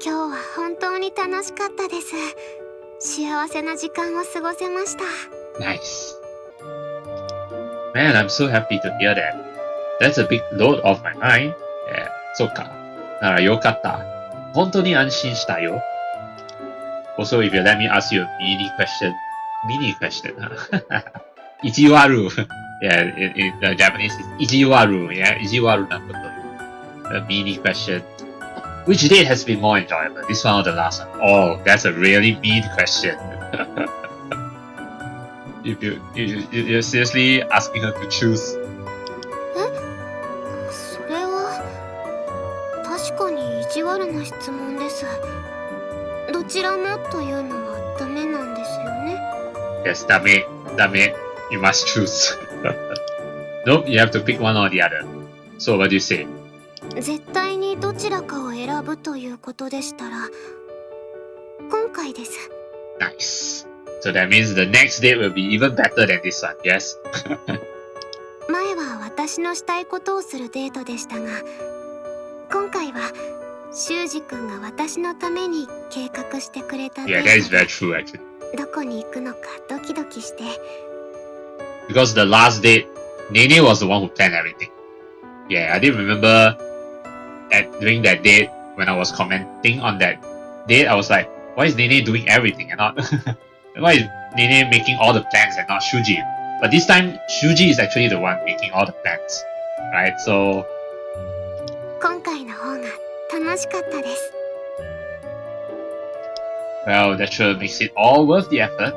今日は本当に楽しかったです。幸せな時間を過ごせました。Nice. Man, I'm so happy to hear that. That's a big load off my mind. Yeah, そうか。ならよかった。本当に安心したよ。Also, if you let me ask you a mini question. Ijiwaru. Yeah, in the Japanese, it's Ijiwaru. Yeah, Ijiwaru na koto. A mini question. Which date has been more enjoyable? This one or the last one? Oh, that's a really mean question. If you're seriously asking her to choose. それは確かに意地悪な質問です。どちらもというのはダメなんですよね。Yes, ダメ。You must choose. Nope, you have to pick one or the other. So what do you say? 絶対にどちらかを選ぶということでしたら、今回です。Nice. So that means the next date will be even better than this one, yes? 前は私のしたいことをするデートでしたが、今回は修二くんが私のために計画してくれたデー Yeah, ト that is very true actually. どこに行くのかドキドキして。Because the last date, Nene was the one who planned everything. Yeah, I did remember during that date, when I was commenting on that date, I was like, why is Nene doing everything and not... why is Nene making all the plans and not Shuuji? But this time, Shuuji is actually the one making all the plans. Right, so... 今回の方が楽しかったです。Well, that sure makes it all worth the effort.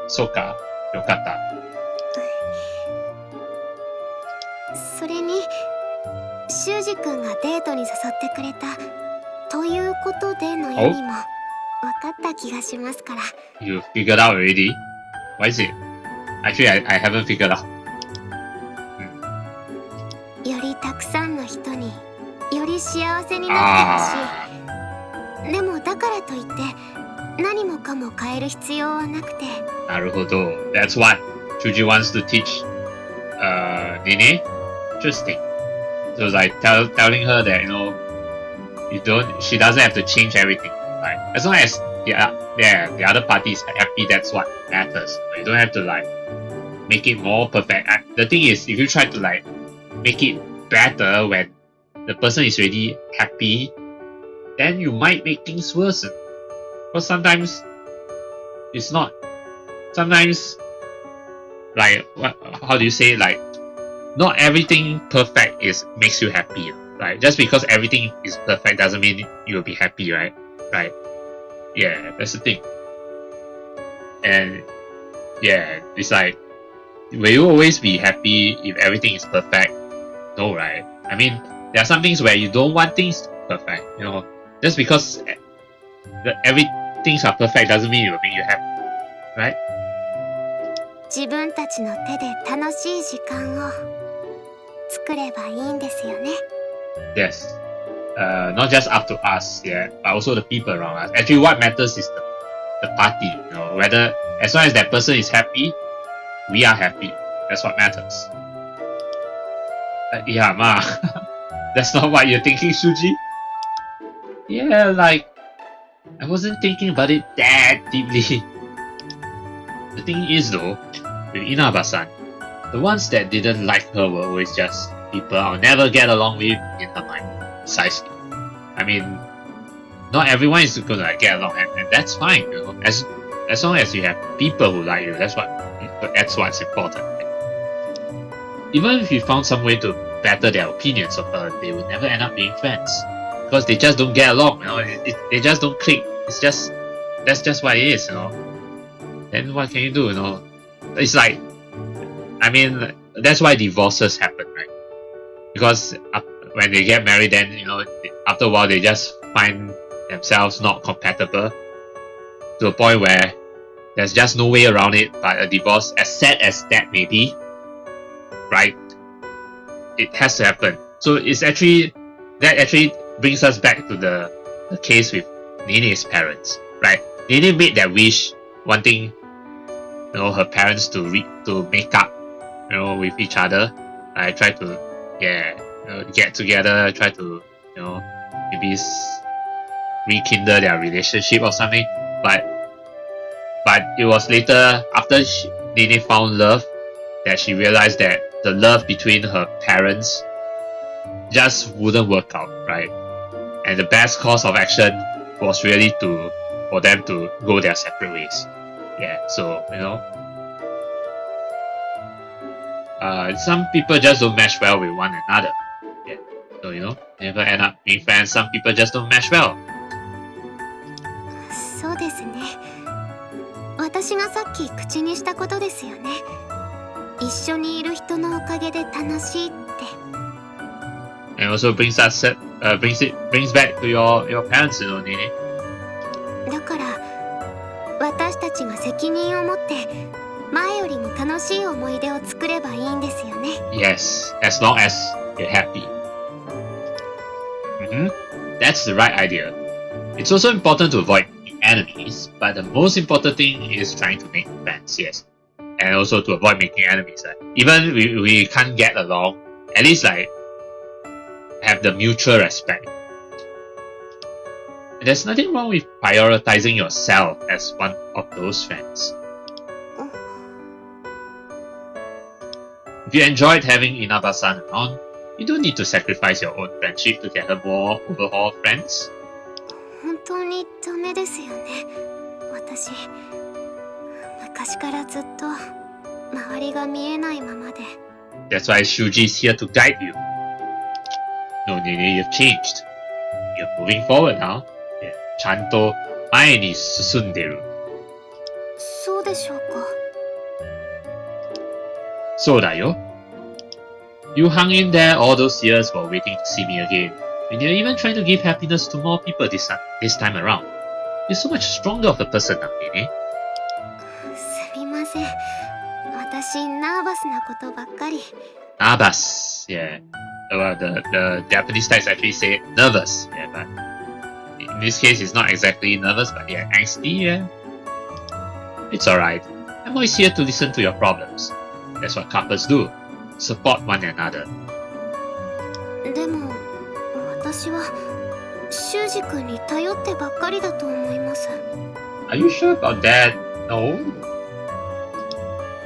そうか、よかった。それに修二くんがデートに誘ってくれたということでの意味も分かった気がしますから。You figured out already? What is it? Actually, I haven't figured out. よりたくさんの人により幸せになってほしい。でもだからといって何もかも変える必要はなくて。なるほど。That's what Shuuji wants to teach Nene. Interesting. So it's like telling her that, you know, she doesn't have to change everything. Right? As long as the other party is happy, that's what matters. You don't have to like make it more perfect. The thing is, if you try to like make it better when the person is already happy, then you might make things worse. Because sometimes it's not. Sometimes, like, how do you say, like, not everything perfect makes you happy, right? Just because everything is perfect doesn't mean you will be happy, right? Right? Yeah, that's the thing. And yeah, it's like, will you always be happy if everything is perfect? No, right? I mean, there are some things where you don't want things to be perfect, you know. Just because everything's are perfect doesn't mean it will make you happy, right? 自分たちの手で楽しい時間を作ればいいんですよね。Yes. Not just up to us, yeah, but also the people around us. Actually, what matters is the party, you know, whether as long as that person is happy, we are happy. That's what matters. Yeah, ma. That's not what you're thinking, Shuuji? Yeah, like, I wasn't thinking about it that deeply. The thing is though, with Inaba-san, the ones that didn't like her were always just people I'll never get along with in her mind. Precisely. I mean, not everyone is gonna like, get along, and that's fine, you know. As long as you have people who like you, that's what's important. Even if you found some way to better their opinions of her, they would never end up being friends. Because they just don't get along, you know, they just don't click. That's just what it is, you know. Then what can you do, you know? It's like, I mean, that's why divorces happen, right? Because when they get married, then, you know, after a while they just find themselves not compatible to a point where there's just no way around it. But a divorce, as sad as that may be, right? It has to happen. So that actually brings us back to the case with Nene's parents, right? Nene made that wish, wanting, you know, her parents to make up, you know, with each other. I try to, get together, try to, you know, maybe rekindle their relationship or something. But it was later, after Nene found love, that she realized that the love between her parents just wouldn't work out, right? And the best course of action was really for them to go their separate ways. Yeah, so, some people just don't mesh well with one another. Yeah, so, never end up being friends. Some people just don't mesh well. そうですね。私がさっき口にしたことですよね。一緒にいる人のおかげで楽しいって。And also brings back to your parents, Nene. だから私たちが責任を持って前よりも楽しい思い出を作ればいいんですよね。Yes, as long as you're happy. That's the right idea. It's also important to avoid enemies, but the most important thing is trying to make friends, yes. And also to avoid making enemies. Even we can't get along, at least have the mutual respect. There's nothing wrong with prioritizing yourself as one of those friends. If you enjoyed having Inaba-san around, you don't need to sacrifice your own friendship to get a more overhaul friends. 本当にダメですよね。私昔からずっと周りが見えないままで。That's why Shuji is here to guide you. No, Nene, you've changed. You're moving forward now. ちゃんと前に進んでる。そうでしょうか。そうだよ。You hung in there all those years while waiting to see me again. And you're even trying to give happiness to more people this time around. You're so much stronger of a person now, Nene. すみません。私ナーバスなことばっかり。Nervous, yeah. Well, the Japanese text actually say nervous, yeah, but in this case it's not exactly nervous, but yeah, angsty, yeah. It's alright. I'm always here to listen to your problems. That's what couples do. Support one another. でも私は修二君に頼ってばっかりだと思います。Are you sure about that? No.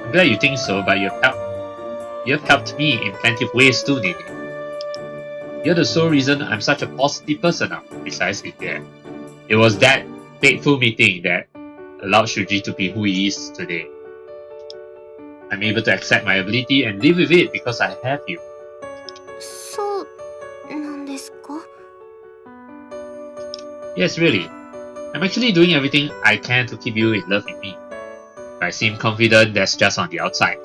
I'm glad you think so, but you've helped me in plenty of ways too, Nene. You're the sole reason I'm such a positive person now. Besides it was that fateful meeting that allowed Shuji to be who he is today. I'm able to accept my ability and live with it because I have you. そうなんですか? Yes, really. I'm actually doing everything I can to keep you in love with me. If I seem confident, that's just on the outside.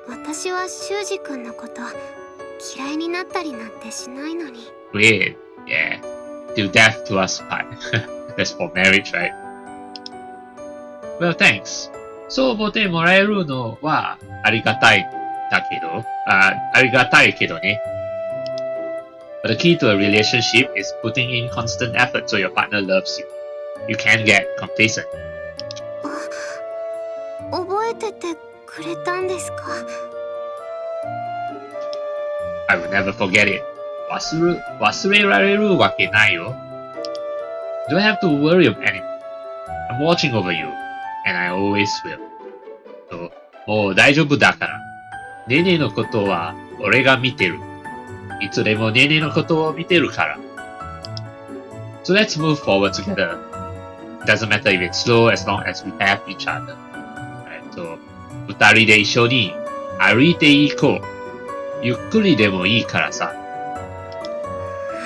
私は修二君のこと嫌いになったりなんてしないのに。Great, yeah. Till death to us part. That's for marriage, right? Well, thanks. そう思ってもらえるのはありがたいけどね。But the key to a relationship is putting in constant effort so your partner loves you. You can't get complacent. 覚えててくれたんですか? I will never forget it. 忘れられるわけないよ。Don't have to worry of anything. I'm watching over you, and I always will. そう、もう大丈夫だから。ネネのことは俺が見てる。いつでもネネのことを見てるから。So let's move forward together. It doesn't matter if it's slow as long as we have each other. Right, so 二人で一緒に歩いていこう。ゆっくりでもいいからさ。は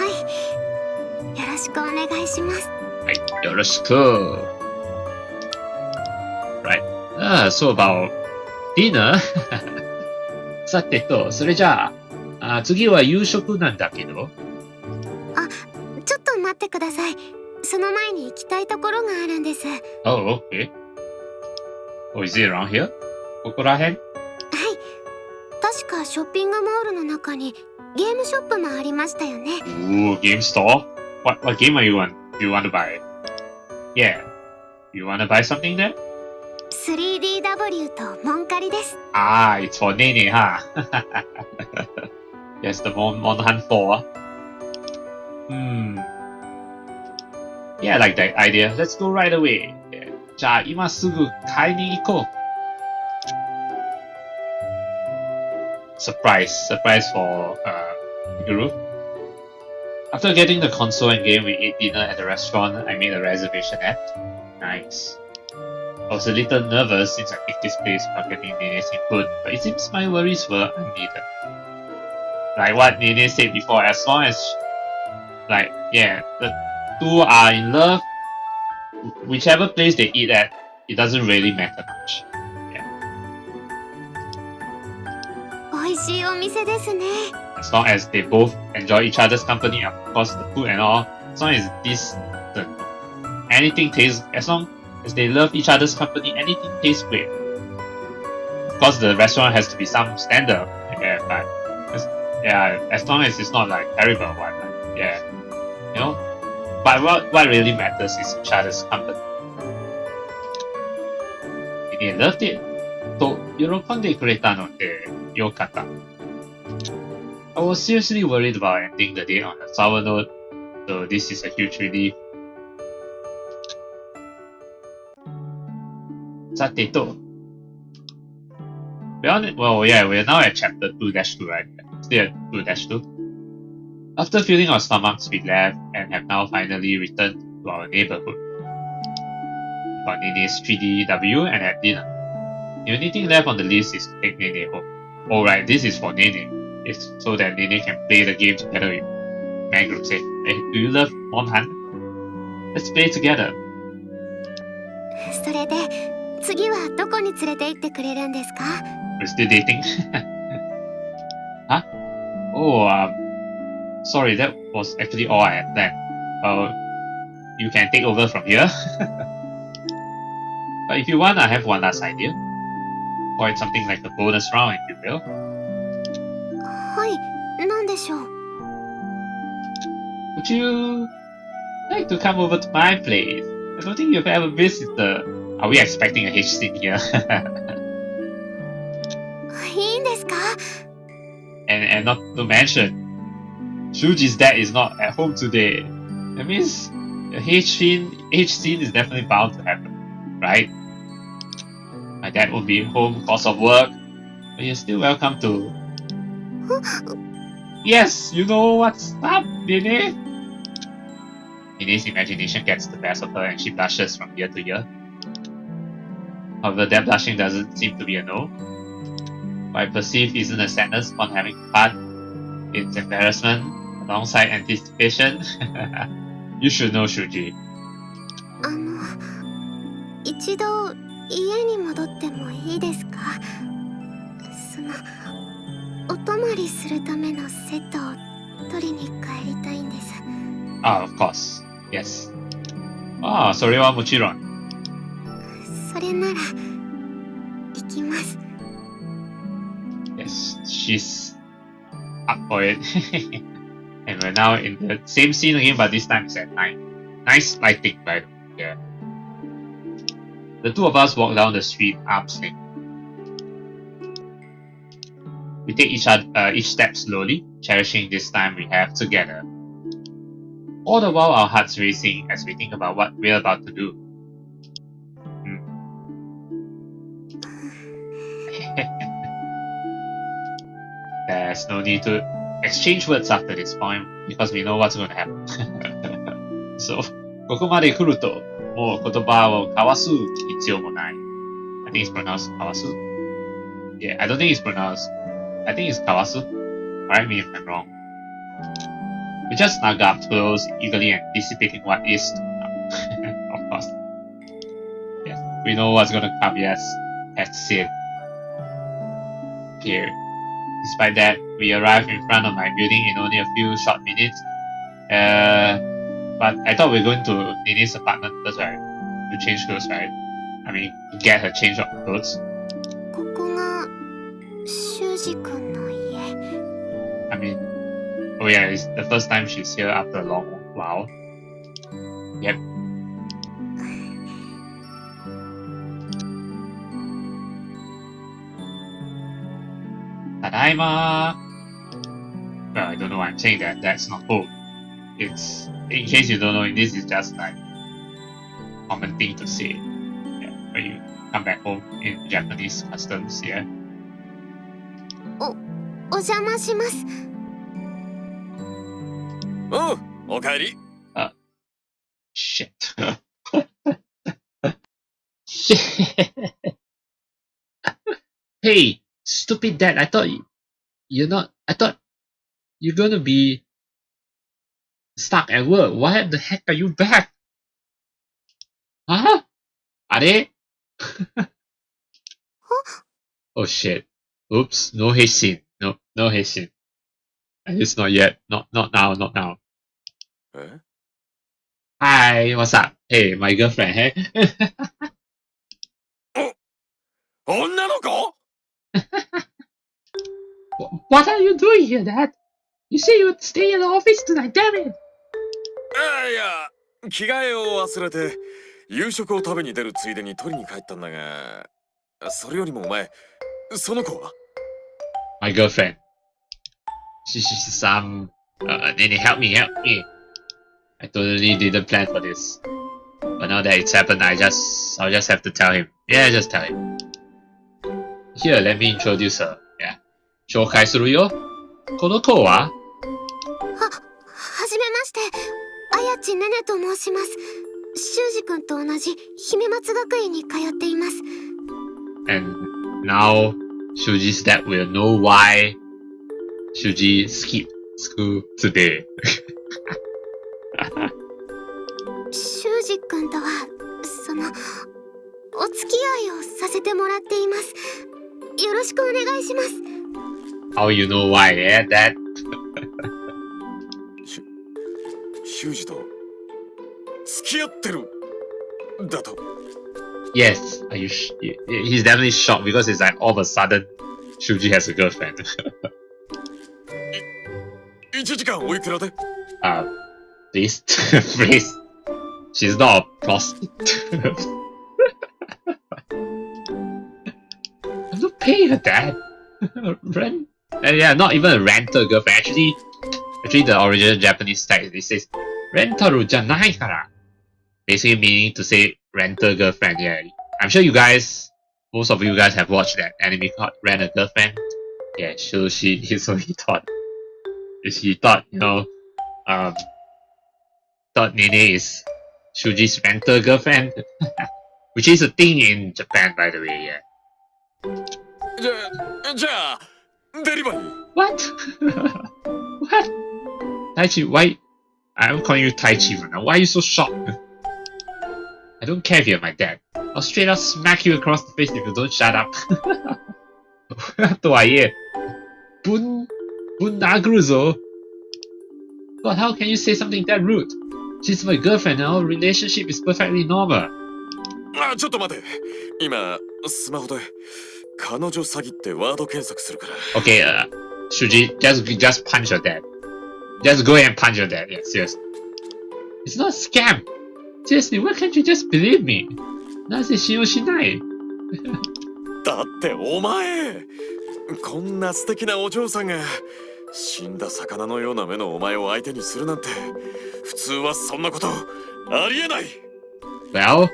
い。よろしくお願いします。はい、よろしく。Right. So about dinner? さてと、それじゃあ、次は夕食なんだけど。ちょっと待ってください。その前に行きたいところがあるんです。Oh, okay. Oh, is it around here? ここら辺? 確かショッピングモールの中にゲームショップもありましたよね。Ooh, game store? What game do you want to buy? Yeah. You want to buy something there? 3DW とモンカリです。Ah, it's for Nene, huh? Yes, the Mon Hunt 4. Yeah, I like that idea. Let's go right away. じゃあ今すぐ買いに行こう。Surprise for Guru. After getting the console and game, we ate dinner at the restaurant I made a reservation at. Nice. I was a little nervous since I picked this place without getting Nene's input, but it seems my worries were unneeded. Like what Nene said before, as long as, like, yeah, the two are in love, whichever place they eat at, it doesn't really matter much. 美味しいお店ですね。 As long as they both enjoy each other's company, of course, the food and all, as long as anything tastes, as long as they love each other's company, anything tastes great. Of course, the restaurant has to be some standard, yeah, but as long as it's not like terrible one, yeah, you know. But what really matters is each other's company. They loved it. と喜んでくれたのでよかった。I was seriously worried about ending the day on a sour note, so this is a huge relief. さてと we're now at chapter 2-2, right? Still at 2-2. After filling our stomachs, we left and have now finally returned to our neighborhood. We got Nene's 3DW and had dinner. The only thing left on the list is to take Nene home. Oh right, this is for Nene. It's so that Nene can play the game together with Man Group. Say, hey, do you love Mom Han? Let's play together. それで次はどこに連れて行ってくれるんですか？ We're still dating. Huh? Oh, sorry, that was actually all I had planned. You can take over from here. But if you want, I have one last idea. Or it's something like a bonus round, if you will. はい、何でしょう？ Would you like to come over to my place? I don't think you've ever visited. Are we expecting a H scene here? いいんですか？ and not to mention, Shuuji's dad is not at home today. That means a H scene is definitely bound to happen, right? My dad won't be home because of work, but you're still welcome to. Yes, you know what's up, Nene? Nene's imagination gets the best of her and she blushes from year to year. However, that blushing doesn't seem to be a no. What I perceive isn't a sadness upon having to part. It's embarrassment alongside anticipation. You should know, Shuuji. 一度家に戻ってもいいですか？お泊まりするためのセットを取りに帰りたいんです。Ah, of course. Yes. ああ、それはもちろん。それなら行きます。Yes, she's up for it. And we're now in the same scene again, but this time it's at night. Nice lighting, by the way. Yeah. The two of us walk down the street arm's length. We take each step slowly, cherishing this time we have together. All the while our hearts racing as we think about what we're about to do. There's no need to exchange words after this point, because we know what's going to happen. So, ここまで来ると、もう言葉を交わす必要もない。I think it's pronounced 交わす Yeah, I don't think it's pronounced. I think it's 交わす Correct me if I'm wrong. We just snug up close, eagerly anticipating what is to come. Of course. Yes, we know what's gonna come, yes. That's it. Here. Despite that, we arrive in front of my building in only a few short minutes. But I thought we were going to Nene's apartment first, right? To change clothes, right? I mean, to get her change of clothes. ここが修二くんの家。 I mean, oh yeah, it's the first time she's here after a long while. Yep. Tadaima! Well, I don't know why I'm saying that. That's not home. It's, in case you don't know, this is just like common thing to say. Yeah, when you come back home in Japanese customs, yeah. お邪魔します。おう、おかえり。Shit. Shit. Hey, stupid dad, I thought you're gonna be stuck at work. Why the heck are you back? Huh? Are they? Oh shit. Oops, no haste scene. No haste scene. At least not yet. Not now, not now. え Hi, what's up? Hey, my girlfriend, hey? 女の子 What are you doing here, Dad? You say you would stay in the office tonight, damn it! いや、着替えを忘れて、夕食を食べに出るついでに取りに帰ったんだが、それよりもお前、その子は My girlfriend. She's Nene, help me. I totally didn't plan for this. But now that it's happened, I'll just have to tell him. Yeah, just tell him. Here, let me introduce her. Yeah. 紹介するよ。この子ははじめまして。綾地ねねと申します。修二くんと同じ姫松学院に通っています。And now, Shuji's dad will know why Shuji skipped school today. 修二くんとは、お付き合いをさせてもらっています。よろしくお願いします。How you know why, yeah, Dad? 修二と付き合ってるだと Yes, he's definitely shocked because it's like all of a sudden Shuji has a girlfriend. 1時間おいくらで Please, please. She's not a prostitute. I'm not paying her, Dad. Rent? Yeah, not even a rental girlfriend. Actually, the original Japanese text, it says rentaru janai kara. Basically meaning to say rental girlfriend. Yeah, I'm sure most of you guys have watched that anime called Rent a Girlfriend. Yeah, so he thought, thought Nene is Shuji's rental girlfriend, which is a thing in Japan, by the way. Yeah. じゃあデリバリー What? What? Taichi, why? I'm calling you Taichi right now. Why are you so shocked? I don't care if you're my dad. I'll straight up smack you across the face if you don't shut up. とはいえ、ぶん殴るぞ。God, how can you say something that rude? She's my girlfriend and our relationship is perfectly normal. ちょっと待て。今スマホで彼女詐欺ってワード検索するから。Okay, Shuji, just punch your dad. Just go ahead and punch your dad. Yeah, seriously. It's not a scam. Seriously, why can't you just believe me? なぜ信用しない？だってお前、こんな素敵なお嬢さんが死んだ魚のような目のお前を相手にするなんて、普通はそんなことありえない。Well,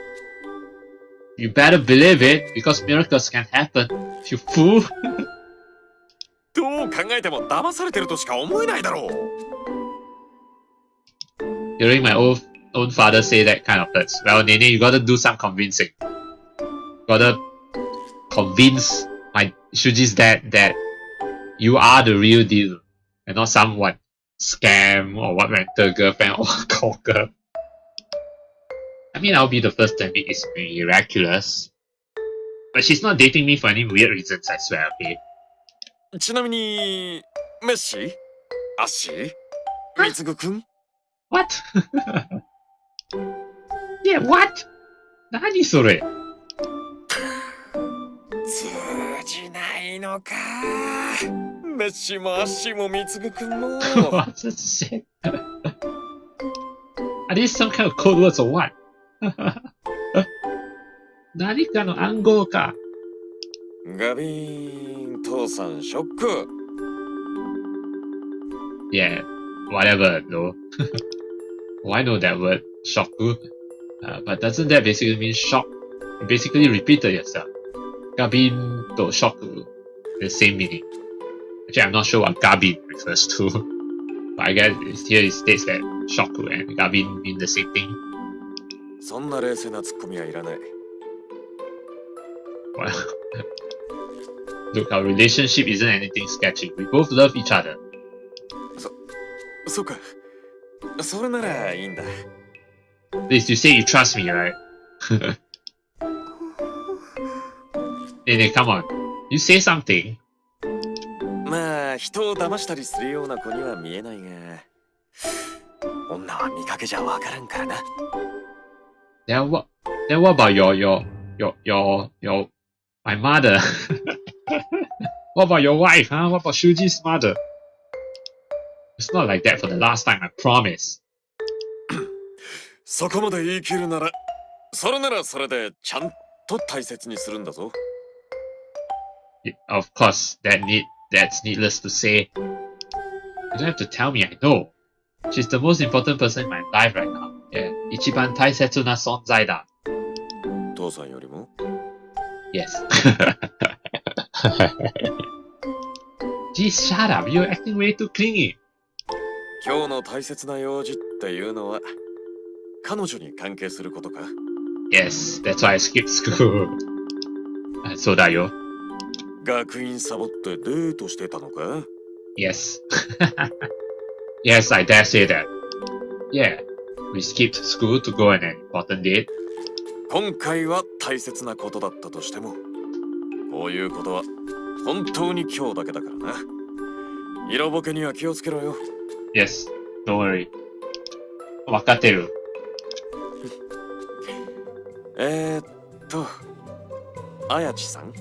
you better believe it because miracles can happen. You fool. どう考えても騙されてるとしか思えないだろう。Hearing my own father say that kind of hurts. Well, Nene, you gotta do some convincing. Gotta convince my Shuji's dad that you are the real deal and not some scam or rental girlfriend or call girl. I mean, I'll be the first to admit it's miraculous. But she's not dating me for any weird reasons, I swear, okay? ちなみに、メッシアッシーみつぐくん What? Yeah, what? 何それ通じないのか。メッシもアッシーもみつぐくんも。What the shit? Are these some kind of code words or what? 何かの暗号か。ガビーン、父さんショック。Yeah, whatever though. Oh, I know that word. Shoku. But doesn't that basically mean shock? You basically repeated yourself. Gabin to shoku, the same meaning. Actually, I'm not sure what gabin refers to. But I guess here it states that shoku and gabin mean the same thing. そんな冷静なツッコミはいらない。 Well, look, our relationship isn't anything sketchy. We both love each other. そうか。それならいいんだ。 Please, you say you trust me, right? Nene, come on. You say something. まあ、人を騙したりするような子には見えないが、女は見かけじゃわからんからな。Then what about my mother? What about your wife, huh? What about Shuji's mother? It's not like that for the last time, I promise. そこまで言い切るなら、それならそれでちゃんと大切にするんだぞ。Of course, that's needless to say. You don't have to tell me, I know. She's the most important person in my life right now. Yeah, 一番大切な存在だ。父さんよりも Yes. Geez, shut up. You're acting way too clingy. 今日の大切な用事っていうのは、彼女に関係することか Yes, that's why I skipped school. そうだよ。学院サボってデートしてたのか Yes. Yes, I dare say that. Yeah, we skipped school to go on an important date. 今回は大切なことだったとしても、こういうことは本当に今日だけだからな。色ぼけには気をつけろよ。Yes, don't worry. わかってる。あやちさん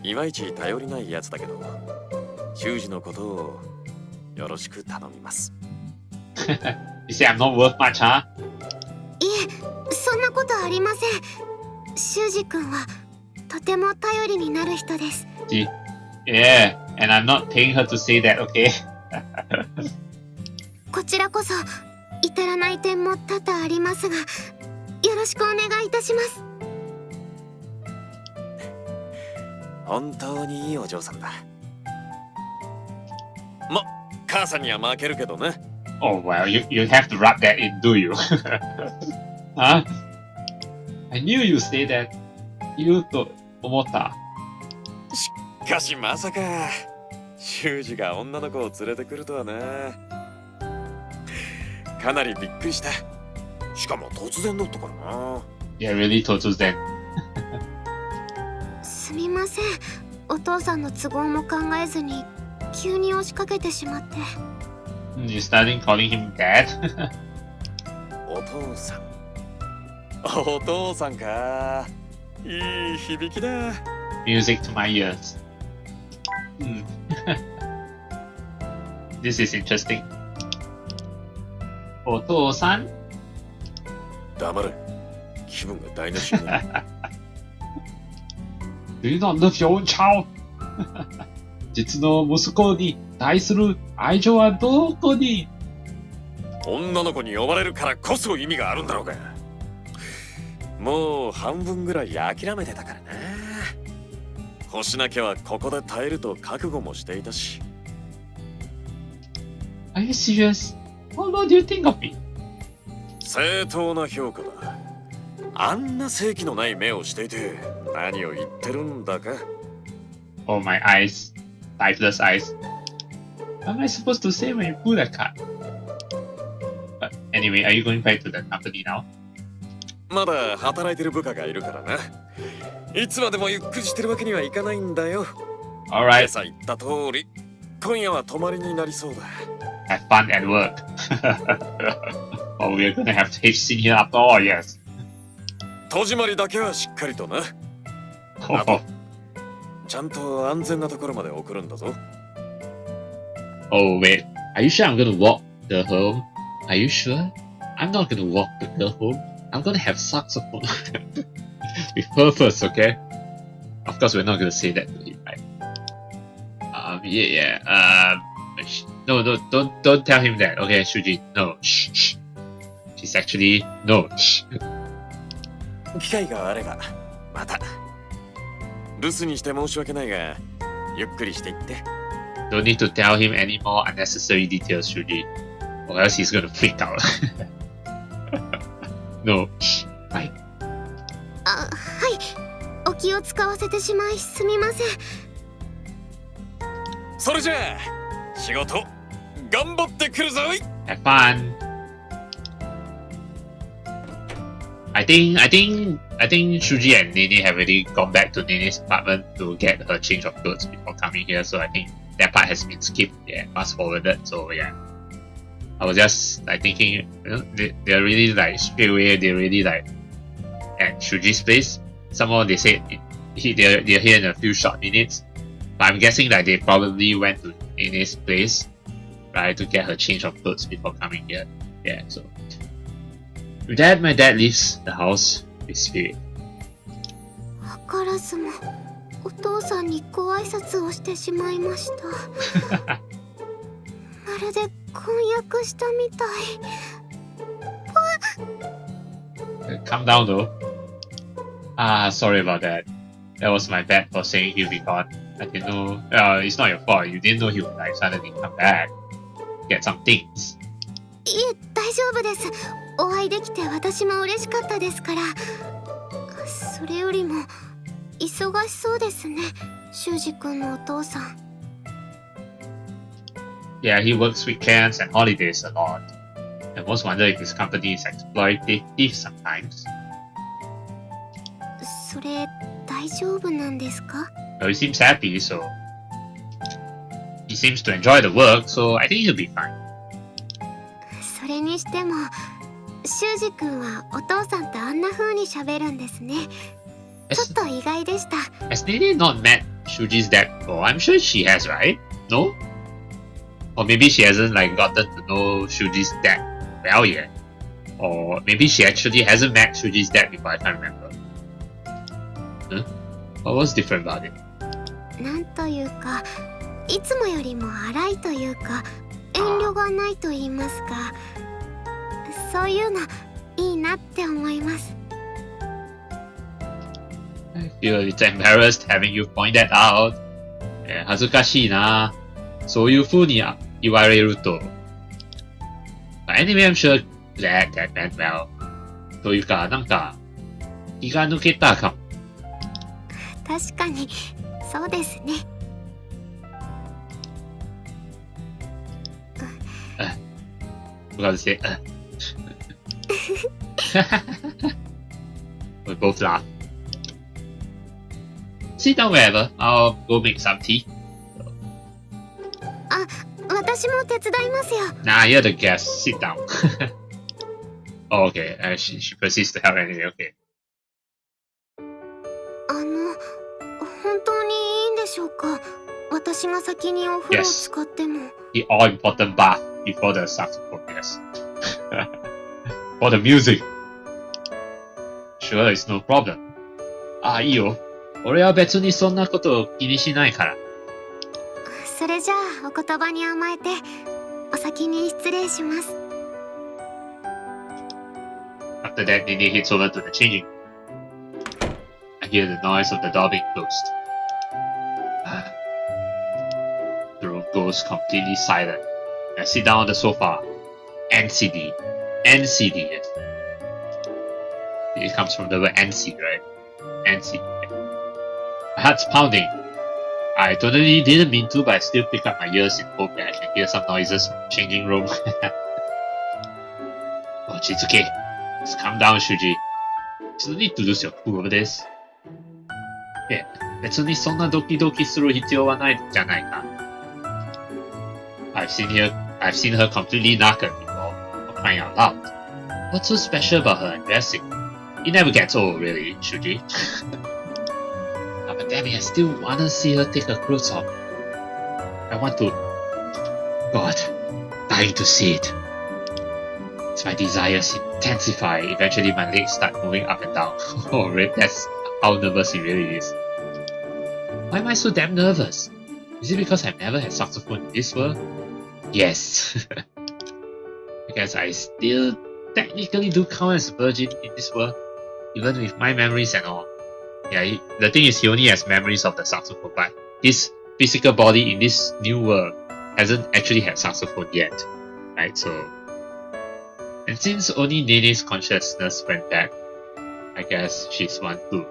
いまいち頼りないやつだけど、修二のことをよろしく頼みます。You say I'm not worth much, huh? いえ、そんなことありません。修二君はとても頼りになる人です。See? Yeah, and I'm not paying her to say that, okay? こちらこそ至らない点も多々ありますが、よろしくお願いいたします。本当にいいお嬢さんだ。ま、母さんには負けるけどね。Oh, well, you have to rub that in, do you? Huh? I knew you'd say that. 言うと思った。しかしまさか、修二が女の子を連れてくるとはな。かなりびっくりした。しかも突然だったからな。Yeah, really, 突然。すみません。お父さんの都合も考えずに急に押しかけてしまって。You starting calling him dad? お父さん。お父さんか。いい響きだ。Music to my ears. This is interesting. お父さん？黙れ。気分が台無しになる。Do you not love your own child? 実の息子に対する愛情はどこに？女の子に呼ばれるからこそ意味があるんだろうが。もう半分ぐらい諦めてたからな。星名家はここで耐えると覚悟もしていたし。Are you serious? How long do you think of me? 正当な評価だ。あんな正気のない目をしていて何を言ってるんだか。Oh, my eyes. Lifeless eyes. What am I supposed to say when you pull that card? But anyway, are you going back to the company now? まだ働いてる部下がいるからな。いつまでもゆっくりしてるわけにはいかないんだよ。Alright. 今朝言った通り、今夜は泊まりになりそうだ。Have fun at work. Oh, we're gonna have to scene here after all, yes. 戸締まりだけはしっかりとな。Oh, ちゃんと安全なところまで送るんだぞ。oh, wait. Are you sure I'm gonna walk the home? Are you sure? I'm not gonna walk the girl home. I'm gonna have sex with her first, okay? Of course, we're not gonna say that to him, right? Yeah. No, don't tell him that. Okay, Shuji, no. Shh. She's actually no. Shh. 機会があればまた。留守にして申し訳ないが、ゆっくりしていって。Don't need to tell him any more unnecessary details, Shuji, or else he's gonna freak out. No. Shh. Bye. はい。お気を使わせてしまいすみません。それじゃあ仕事頑張ってくるぞい。 Have fun. I think Shuji and Nene have already gone back to Nene's apartment to get her change of clothes before coming here, so I think that part has been skipped, fast forwarded, so yeah. I was just like thinking, they're really like straight away, they're really like at Shuji's place. Somehow they said they're here in a few short minutes, but I'm guessing that they probably went to Nene's place, right, to get her change of clothes before coming here. Yeah, so with that, my dad leaves the house with spirit. わからずもお父さんにご挨拶をしてしまいました。まるで婚約したみたい。Calm down though. Sorry about that. That was my bad for saying he'll be gone. I didn't know. It's not your fault. You didn't know he would like suddenly come back. Get some things. いえ、大丈夫です。お会いできて私も嬉しかったですから。それよりも忙しそうですね、修二君のお父さん。Yeah, he works weekends and holidays a lot. I most wonder if his company is exploitative sometimes. それ大丈夫なんですか？ Well, he seems happy, so he seems to enjoy the work, so I think he'll be fine. それにしても修二君はお父さんとあんな風に喋るんですね。ちょっと意外でした。Has Nene not met Shuji's dad before? I'm sure she has, right? No? Or maybe she hasn't like gotten to know Shuji's dad well yet. Or maybe she actually hasn't met Shuji's dad before, I can't remember. Huh? What was different about it? なんというか、いつもよりも荒いというか、遠慮がないと言いますか。そういうのいいなって思います。I feel a little embarrassed having you point that out. 恥ずかしいな。そういう風に言われると。But anyway, I'm sure that went well. というか、なんか、気が抜けたかも。確かに、そうですね。Forgot to say, We both laugh. Sit down wherever. I'll go make some tea. あ、私も手伝いますよ。Nah, you're the guest. Sit down. Oh, okay. She persists to help anyway. Okay. 本当にいいんでしょうか？私が先にお風呂を使っても。The all-important bath before the saxophone, yes. For the music. Sure, it's no problem. いいよ。俺は別にそんなことを気にしないから。それじゃあお言葉に甘えてお先に失礼します。After that, Nene heads over to the changing room. I hear the noise of the door being closed. The room goes completely silent. I sit down on the sofa. NCD. NCD. It comes from the word NC, right? NCD. My heart's pounding. I totally didn't mean to, but I still pick up my ears in hope that I can hear some noises from the changing room. Oh, Chizuke. Just calm down, Shuji. You don't need to lose your cool over this. Yeah, 別にそんなドキドキする必要はないじゃないか。I've seen her completely naked before, for crying out loud. What's so special about her undressing? It never gets old, really, Shuji. But damn it, I still wanna see her take her clothes off. I want to... God, dying to see it. As my desires intensify, eventually my legs start moving up and down. Oh, that's how nervous he really is. Why am I so damn nervous? Is it because I've never had saxophone in this world? Yes. I guess I still technically do count as a virgin in this world, even with my memories and all. Yeah, the thing is, he only has memories of the saxophone, but his physical body in this new world hasn't actually had saxophone yet, right? So, and since only Nene's consciousness went back, I guess she's one too.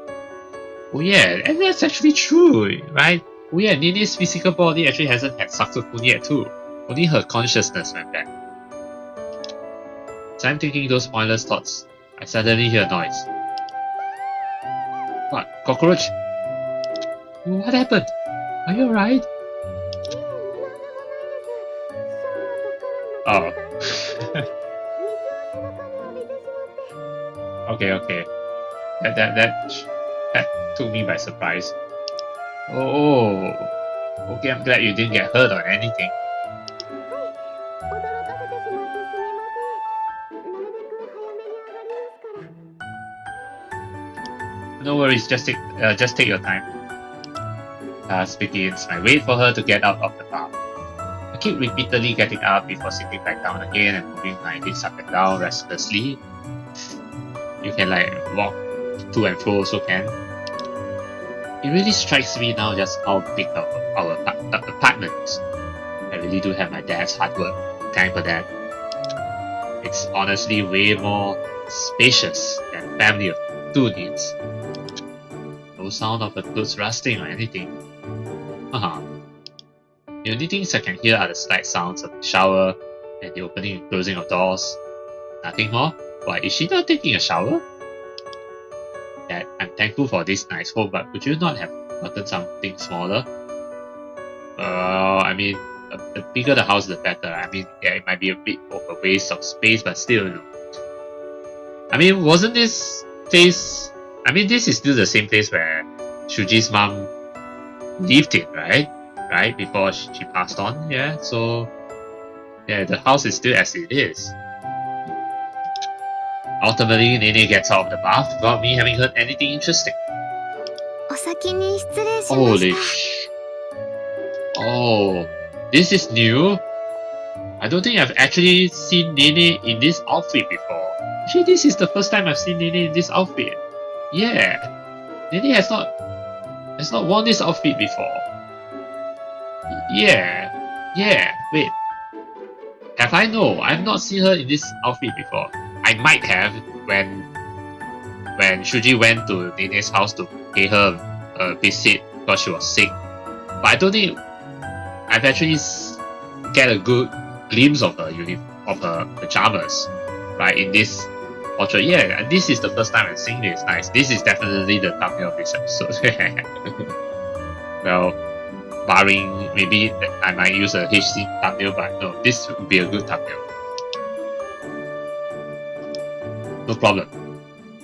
Oh yeah, and that's actually true, right? Oh yeah, Nene's physical body actually hasn't had saxophone yet too. Only her consciousness went back. So I'm thinking those pointless thoughts. I suddenly hear a noise. What? Cockroach? What happened? Are you alright? Oh. Okay. That took me by surprise. Oh. Okay, I'm glad you didn't get hurt or anything. No worries, just take your time. Class begins. I wait for her to get out of the bath. I keep repeatedly getting up before sitting back down again and moving my hips up and down restlessly. You can like walk to and fro also can. It really strikes me now just how big our apartment is. I really do have my dad's hard work. Thank for that. It's honestly way more spacious than family of two needs. No sound of the clothes rusting or anything. The only things I can hear are the slight sounds of the shower and the opening and closing of doors. Nothing more? Why, is she not taking a shower? Dad, I'm thankful for this nice home, but could you not have gotten something smaller? I mean, the bigger the house, the better. I mean, yeah, it might be a bit of a waste of space, but still. I mean, wasn't this place... I mean, this is still the same place where Shuuji's mom lived in, right? Right? Before she passed on, yeah? So, yeah, the house is still as it is. Ultimately, Nene gets out of the bath without me having heard anything interesting. Holy sh... Oh, this is new? I don't think I've actually seen Nene in this outfit before. Actually, this is the first time I've seen Nene in this outfit. Yeah, Nene has not worn this outfit before. Yeah, wait. Have I? No, I've not seen her in this outfit before. I might have when Shuuji went to Nene's house to pay her a visit because she was sick. But I don't think I've actually get a good glimpse of her pajamas, right, in this portrait. Yeah, this is the first time I'm seeing this. Nice. This is definitely the thumbnail of this episode. Well, barring maybe I might use a HD thumbnail, but no, this would be a good thumbnail. No problem.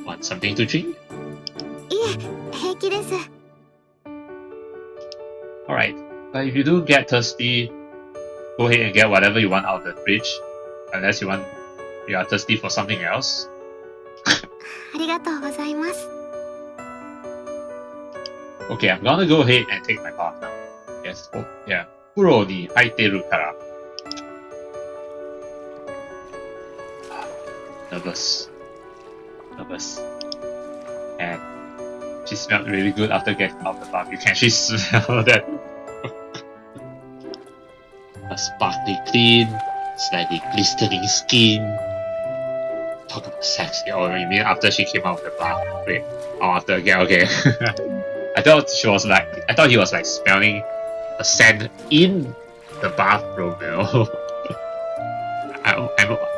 Want something to drink? Alright, but if you do get thirsty, go ahead and get whatever you want out of the fridge. Unless you are thirsty for something else. Okay, I'm gonna go ahead and take my bath now. Yes, oh yeah. 風呂に入ってるから。Nervous. And she smelled really good after getting out of the bath. You can actually smell that. A sparkly clean, slightly glistening skin. Talk about sexy. Oh, you mean after she came out of the bath? Wait. Oh, after again, okay. I thought he was like smelling a scent in the bathroom, you know.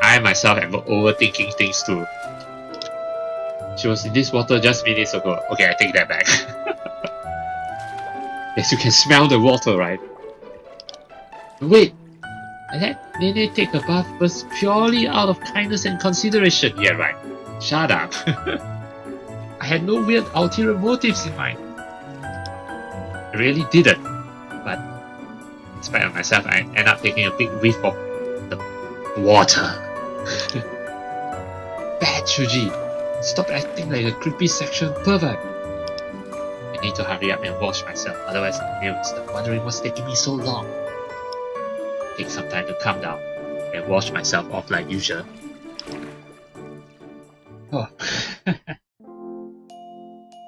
I myself am overthinking things too. She was in this water just minutes ago. Okay, I take that back. Yes, you can smell the water, right? Wait, I let Nene take a bath first purely out of kindness and consideration. Yeah, right. Shut up. I had no weird ulterior motives in mind. I really didn't. But in spite of myself, I end up taking a big whiff of the water. Bad Shuuji. Stop acting like a creepy sexual pervert. I need to hurry up and wash myself, otherwise I will start wondering what's taking me so long. take some time to calm down and wash myself off like usual. Oh.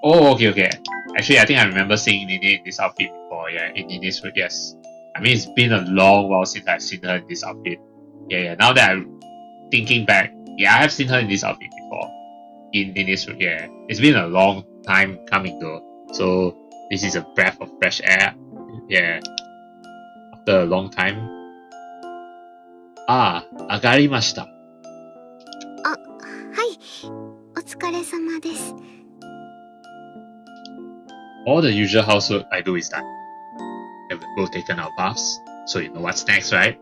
Oh, okay. Actually, I think I remember seeing Nene in this outfit before. Yeah, in Nene's room. Yes. I mean, it's been a long while since I've seen her in this outfit. Yeah. Now that I'm thinking back, yeah, I have seen her in this outfit before. In Nene's room. Yeah, it's been a long time coming though. So this is a breath of fresh air. Yeah. After a long time. Ah, agarimashita. はい、お疲れ様です。 All the usual housework I do is done. And we've both taken our baths, so you know what's next, right?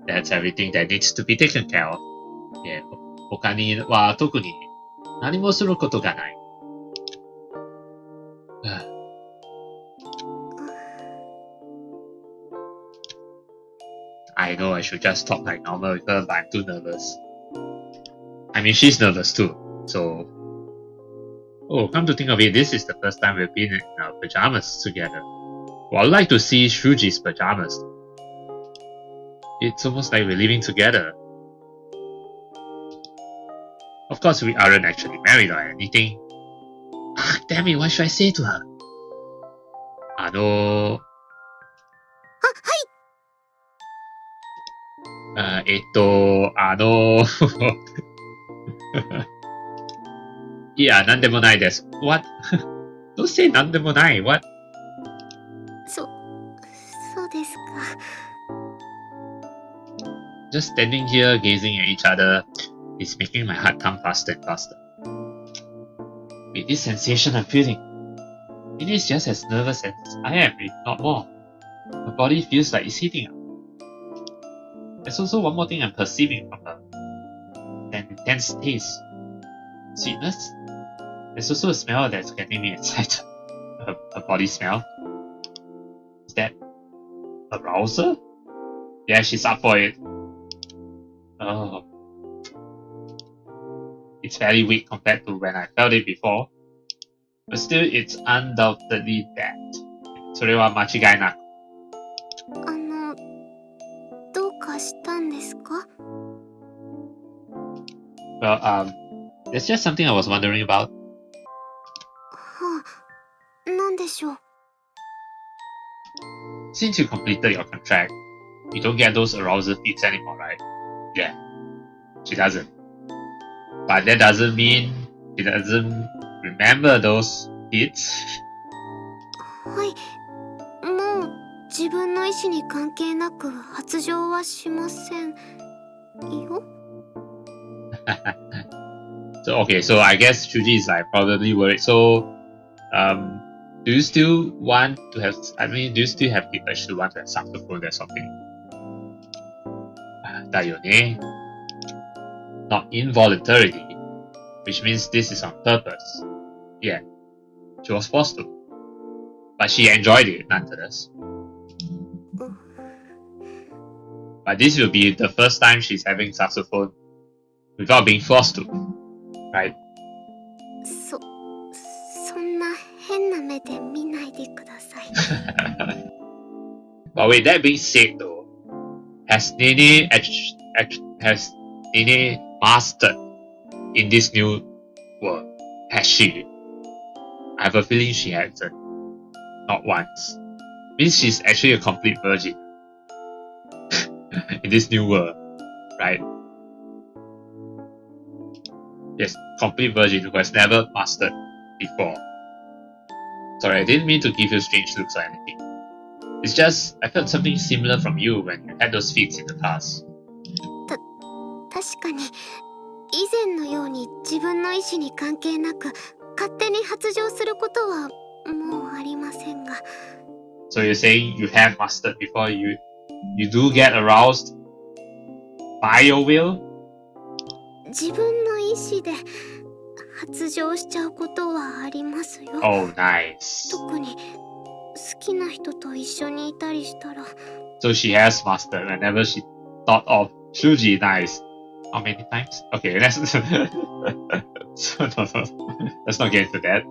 That's everything that needs to be taken care of. Yeah, 他には特に何もすることがない。I know I should just talk like normal with her, but I'm too nervous. I mean, she's nervous too, so... Oh, come to think of it, this is the first time we've been in our pajamas together. Well, I'd like to see Shuuji's pajamas. It's almost like we're living together. Of course, we aren't actually married or anything. Damn it, what should I say to her? あ、はいいや、なんでもないです。What? Don't say なんでもない。What? そうですか。 Just standing here gazing at each other is making my heart pump faster and faster. With this sensation I'm feeling, it is just as nervous as I am, if not more. My body feels like it's heating up. There's also one more thing I'm perceiving from her. An intense taste. Sweetness. There's also a smell that's getting me excited. Her body smell. Is that arousal? Yeah, she's up for it. Oh. It's fairly weak compared to when I felt it before. But still, it's undoubtedly that. それは間違いなく。どうかしたんですか? Well, there's just something I was wondering about. はあ、なんでしょう? Since you completed your contract, you don't get those arousal feeds anymore, right? Yeah, she doesn't. But that doesn't mean she doesn't remember those feeds. はい、もう自分の意思に関係なく発情はしませんよ。So I guess Shuuji is like probably worried. So, do you still want to have? I mean, do you still have the urge to want to have saxophone or something? だよね。Not involuntarily, which means this is on purpose. Yeah, she was forced to, but she enjoyed it nonetheless. But this will be the first time she's having saxophone without being forced to, right? そんな変な目で見ないでください。But with that being said, though, has Nene mastered in this new world? Has she? I have a feeling she hasn't. Not once. Means she's actually a complete virgin in this new world, right? Yes, complete virgin who has never mastered before. Sorry, I didn't mean to give you strange looks or anything. It's just, I felt something similar from you when you had those feats in the past. 確かに以前のように自分の意思に関係なく勝手に発情することはもうありませんが。 So you're saying you have mastered before, you do get aroused by your will? 自分の意思で発情しちゃうことはありますよ。 Oh, nice. 特に好きな人と一緒にいたりしたら。 So she has mastered whenever she thought of Shuuji. Nice. How many times? Okay, let's let's not get into that.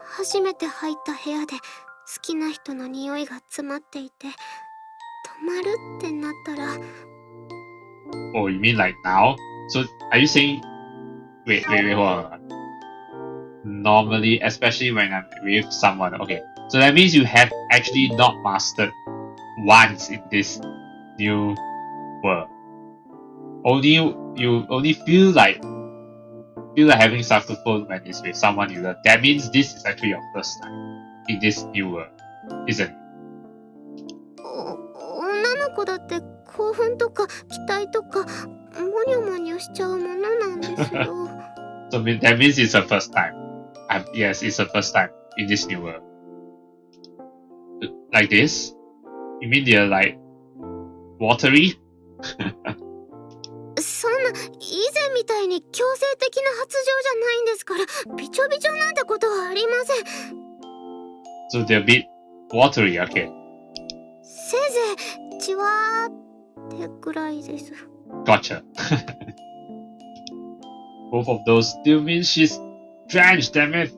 初めて入った部屋で好きな人の匂いが詰まっていて、まるってなったら、 Oh, you mean like now? So are you saying? Wait, hold on. Normally, especially when I'm with someone. Okay, so that means you have actually not mastered once in this new world. You only feel like having saxophone when it's with someone you love. That means this is actually your first time in this new world, isn't it? 女の子だって興奮とか期待とかモニョモニョしちゃうものなんですよ。So that means it's the first time. Yes, it's the first time in this new world. Like this? You mean they're like watery? そんな以前みたいに強制的な発情じゃないんですから、びちょびちょなんてことはありません。 So they're a bit watery, okay. せいぜいじわーってくらいです。 Gotcha. Both of those still mean she's drenched, damn it.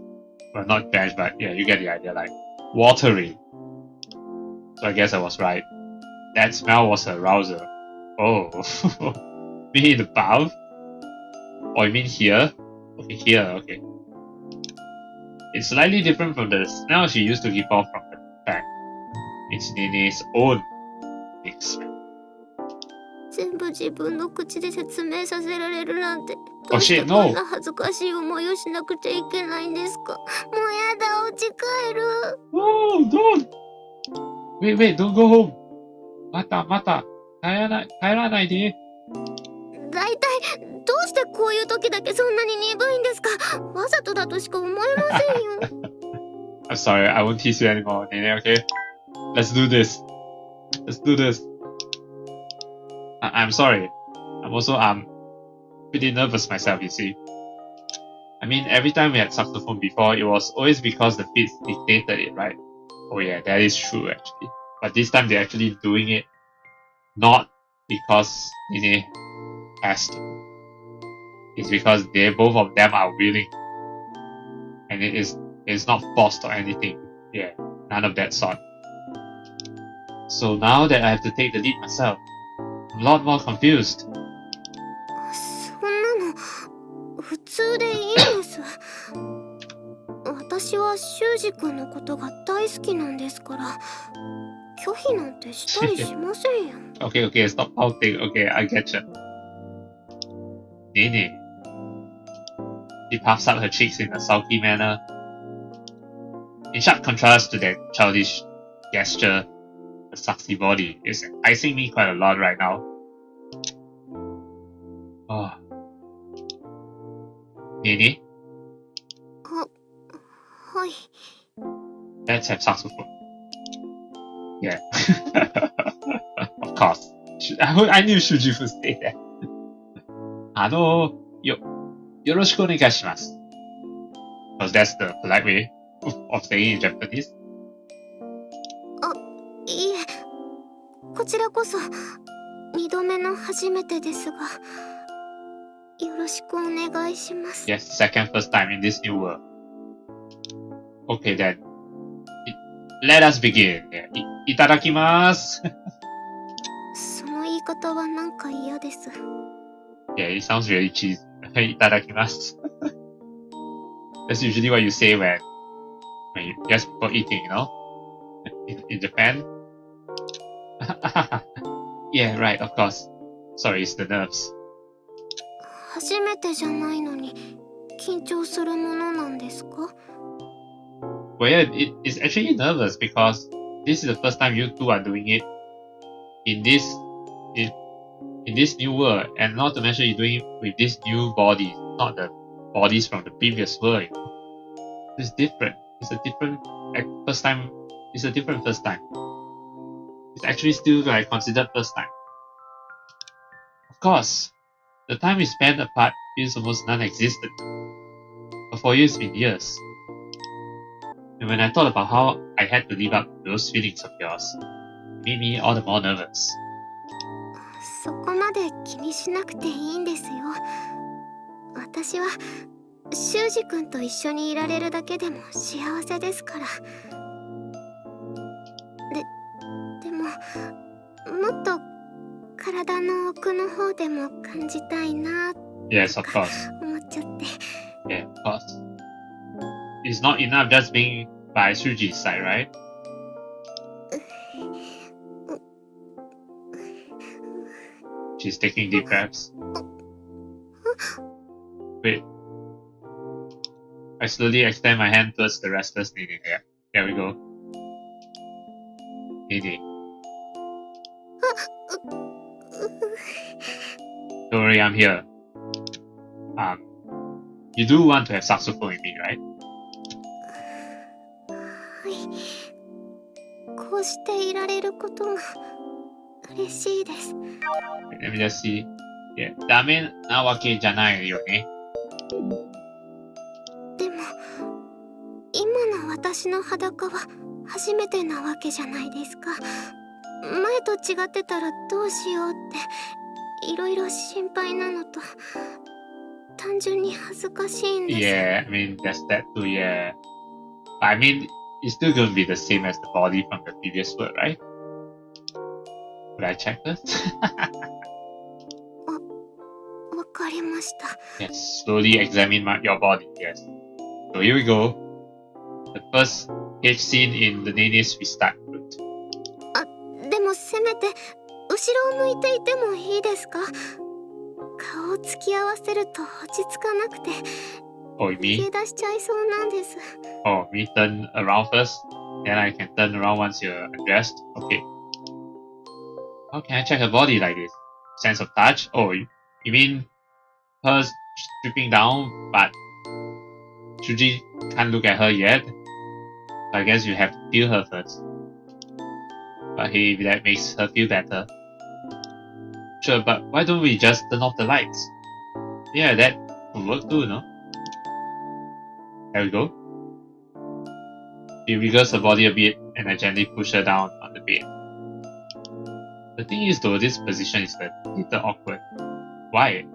Well, not drenched, but yeah, you get the idea, like watery. So I guess I was right. That smell was a arousal. Oh. Me in the bath? Or you mean here? Okay, here, okay. It's slightly different from the smell she used to give off from the back. It's Nene's own big smell. 全部自分の口で説明させられるなんて、ど Oh うして shit, こん no! な恥ずかしい思いをしなくちゃいけないんですか。もうやだ、お家帰る。 No, don't! Wait, don't go home! Mata. 帰らないで。だいたいどうしてこういう時だけそんなに鈍いんですか。わざとだとしか思えませんよ。I'm sorry, I won't tease you anymore, Nene, okay? Let's do this. I'm sorry. I'm pretty nervous myself, you see. I mean, every time we had saxophone before, it was always because the beats dictated it, right? Oh yeah, that is true actually. But this time they're actually doing it not because Nene has to. It's because both of them are willing. And it's not forced or anything. Yeah, none of that sort. So now that I have to take the lead myself, I'm a lot more confused. そんなの普通でいいんです。私は修二君のことが大好きなんですから、拒否なんてしたりしませんよ。Okay, stop pouting. Okay, I get you. Nene. She puffs up her cheeks in a sulky manner. In sharp contrast to that childish gesture, the sexy body is enticing me quite a lot right now. Oh. Nene, はい。 let's have saxophone. Yeah. Of course. I knew Shuji would say that. よろしくお願いします. Because that's the polite way of saying in Japanese. いいえ、こちらこそ2度目の初めてですが、よろしくお願いします。 Yes, first time in this new world. Okay then. Let us begin. いただきます。その言い方はなんか嫌です。 Yeah, it sounds really cheesy. いただきます。That's usually what you say when you just before eating, you know? In Japan. Yeah, right, of course. Sorry, it's the nerves. 初めてじゃないのに緊張するものなんですか？ Well, yeah, it's actually nervous because this is the first time you two are doing it in this new world, and not to mention you're doing it with this new body, not the bodies from the previous world. You know? It's different. It's a different first time. It's a different first time. It's actually still like considered first time. Of course, the time we spent apart feels almost non-existent. But for you, it's been years. And when I thought about how I had to live up to those feelings of yours, it made me all the more nervous. そこまで気にしなくていいんですよ。私は修二君と一緒にいられるだけでも幸せですから。でももっと体の奥の方でも感じたいな Yes, of course. 思っちゃって。 Yeah, of course. It's not enough just being by Shuji's side, right? She's taking deep breaths. Wait. I slowly extend my hand towards the restless Nene. Yeah, there we go. Nene. Don't worry, I'm here. You do want to have saxophone with me, right? はい。こうしていられることが嬉しいです。 Let me just see. Yeah, ダメなわけじゃないよね。でも今の私の裸は初めてなわけじゃないですか。前と違ってたらどうしようっていろいろ心配なのと、単純に恥ずかしいんです。 Yeah, I mean, there's that too, yeah. But I mean, it's still gonna be the same as the body from the previous word, right? Would I check this? わかりました。 Yes, slowly examine your body, yes. So here we go. The first H scene in the Nene's restart route. でもせめて後ろを向いていてもいいですか？顔を突き合わせると落ち着かなくて Oh, 逃 me? げ出しちゃいそうなんです。 Oh, me turn around first. Then I can turn around once you're undressed. Okay. How can I check her body like this? Sense of touch? Oh, you mean her stripping down, but Shuji can't look at her yet? So I guess you have to feel her first. But hey, that makes her feel better. Sure, but why don't we just turn off the lights? Yeah, that would work too, no? There we go. She wiggles her body a bit and I gently push her down on the bed. The thing is though, this position is a little awkward. Why?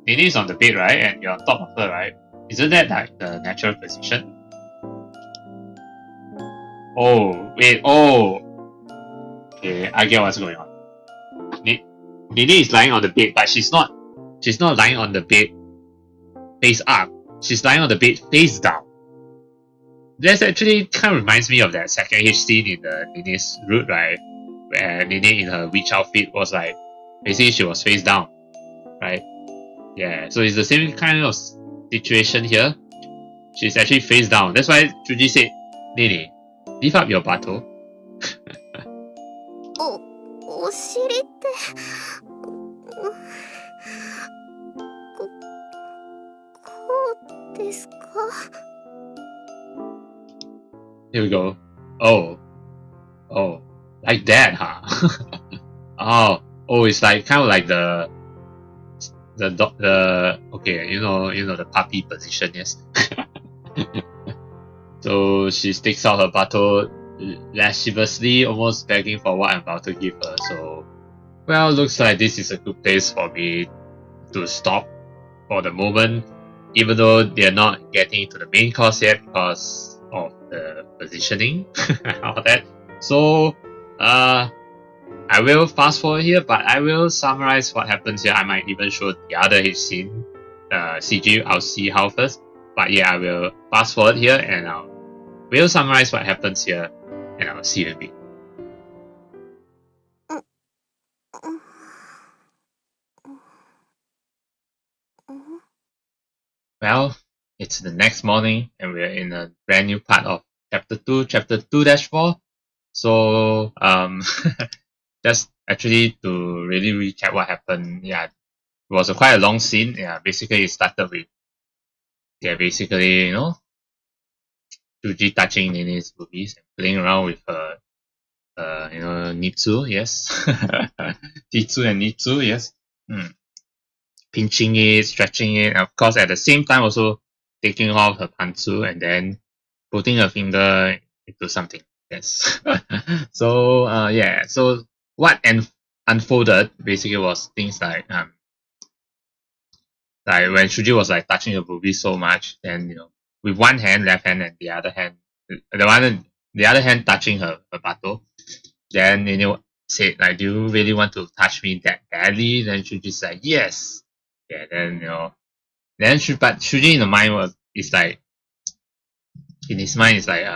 Nene is on the bed, right? And you're on top of her, right? Isn't that like the natural position? Oh, wait, oh! Okay, I get what's going on. Nene is lying on the bed, but she's not lying on the bed face up. She's lying on the bed face down. That actually kind of reminds me of that second H scene in the Nene's route, right? Where Nene in her witch outfit was like, basically she was face down, right? Yeah, so it's the same kind of situation here. She's actually face down. That's why Shuji said, Nene, lift up your buttock. お尻ってこうですか？ Here we go. Oh, like that, huh? It's like kind of like the okay, you know the puppy position, yes. So she sticks out her buttock lasciviously, almost begging for what I'm about to give her. So, well, looks like this is a good place for me to stop for the moment, even though they're not getting into the main course yet because of the positioning and all that. So, I will fast forward here, but I will summarize what happens here. I might even show the other H scene, CG. I'll see how first. But yeah, I will fast forward here and we'll summarize what happens here, and I'll see you in a bit. Well, it's the next morning, and we're in a brand new part of chapter 2, chapter 2-4. So, just actually to really recap what happened, yeah, it was quite a long scene. Yeah, basically it started with, basically, Shuji touching Nene's boobies and playing around with her, Nitsu, yes. Titsu and Nitsu, yes. Pinching it, stretching it, and of course at the same time also taking off her pantsu and then putting her finger into something. Yes. So so what unfolded basically was things like when Shuji was like touching her boobies so much, then with one hand, left hand, and the other hand touching her buttock, then said like, do you really want to touch me that badly? Then Shuji's like, yes. Yeah, then then but Shuji in the mind is like, in his mind is like,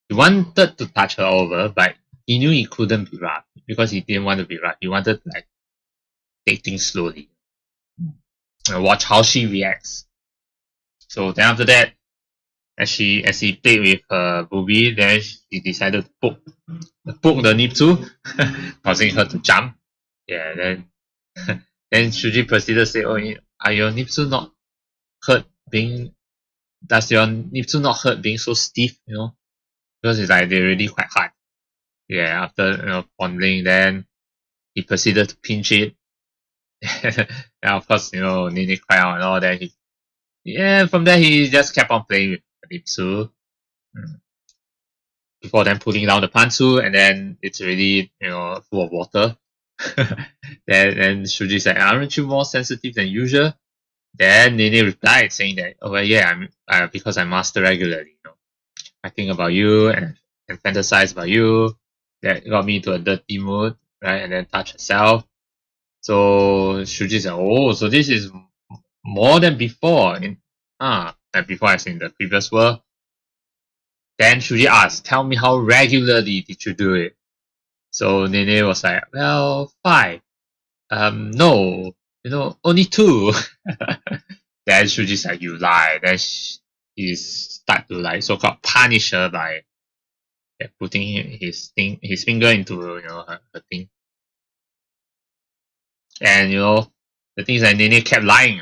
he wanted to touch her over, but he knew he couldn't be rough because he didn't want to be rough. He wanted to like take things slowly and watch how she reacts. So then after that, as he played with her booby, then she decided to poke the Nipsu, causing her to jump. Yeah, then then Shuji proceeded to say, "Oh, are your Nipsu not hurt being? Does your Nipsu not hurt being so stiff? You know, because it's like they're really quite hard." Yeah, after fondling, then he proceeded to pinch it. And of course, Nene cried out and all that. From there he just kept on playing with the Nipsu. Before then putting down the pantsu, and then it's already full of water. then Shuji said, "Aren't you more sensitive than usual?" Then Nene replied saying that, "Oh well, yeah, I'm because I master regularly. I think about you and fantasize about you. That got me into a dirty mood, right? And then touch herself." So Shuji said, "Oh, so this is more than before and before as in the previous world." Then Shuji asked, "Tell me, how regularly did you do it?" So Nene was like, "Well, 5. No, only 2." Then Shuji's like, "You lie." Then he start to like so-called punish her by putting his finger into her thing. And the thing is that Nene kept lying.